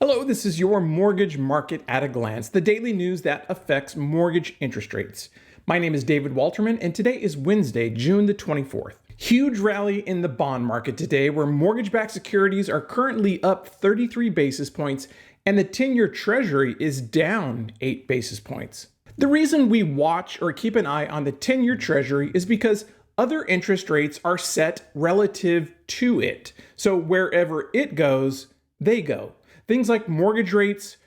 Hello, this is your Mortgage Market at a Glance, the daily news that affects mortgage interest rates. My name is David Walterman, and today is Wednesday, June the 24th. Huge rally in the bond market today, where mortgage-backed securities are currently up 33 basis points, and the 10-year Treasury is down 8 basis points. The reason we watch or keep an eye on the 10-year Treasury is because other interest rates are set relative to it. So wherever it goes, they go. Things like mortgage rates,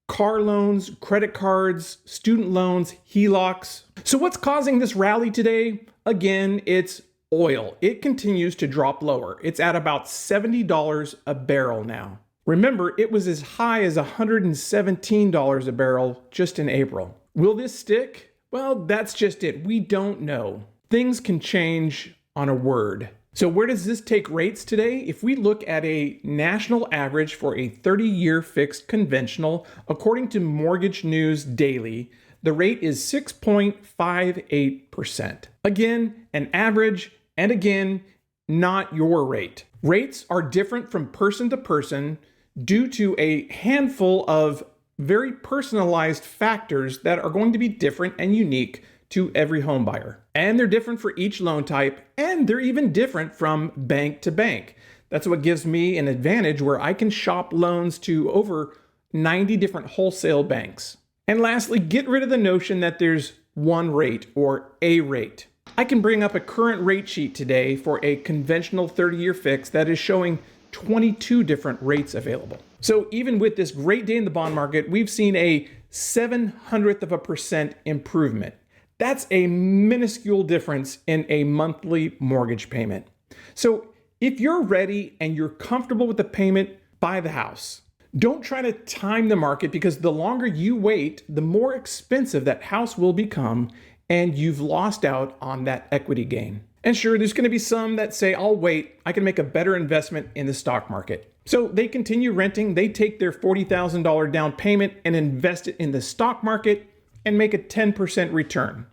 car loans, credit cards, student loans, HELOCs. So what's causing this rally today? Again, it's oil. It continues to drop lower. It's at about $70 a barrel now. Remember, it was as high as $117 a barrel just in April. Will this stick? Well, that's just it. We don't know. Things can change on a word. So where does this take rates today? If we look at a national average for a 30-year fixed conventional, according to Mortgage News Daily, the rate is 6.58%. Again, an average, and again, not your rate. Rates are different from person to person due to a handful of very personalized factors that are going to be different and unique to every home buyer. And they're different for each loan type, and they're even different from bank to bank. That's what gives me an advantage where I can shop loans to over 90 different wholesale banks. And lastly, get rid of the notion that there's one rate or a rate. I can bring up a current rate sheet today for a conventional 30-year fix that is showing 22 different rates available. So even with this great day in the bond market, we've seen a 0.07% improvement. That's a minuscule difference in a monthly mortgage payment. So if you're ready and you're comfortable with the payment, buy the house. Don't try to time the market, because the longer you wait, the more expensive that house will become, and you've lost out on that equity gain. And sure, there's going to be some that say, I'll wait, I can make a better investment in the stock market. So they continue renting, they take their $40,000 down payment and invest it in the stock market and make a 10% return.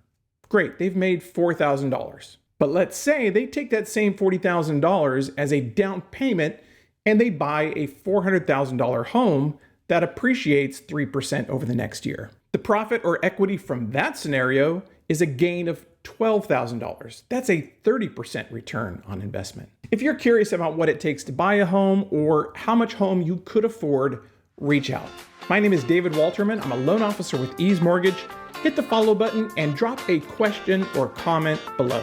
Great, they've made $4,000. But let's say they take that same $40,000 as a down payment and they buy a $400,000 home that appreciates 3% over the next year. The profit or equity from that scenario is a gain of $12,000. That's a 30% return on investment. If you're curious about what it takes to buy a home or how much home you could afford, reach out. My name is David Walterman. I'm a loan officer with Ease Mortgage. Hit the follow button and drop a question or comment below.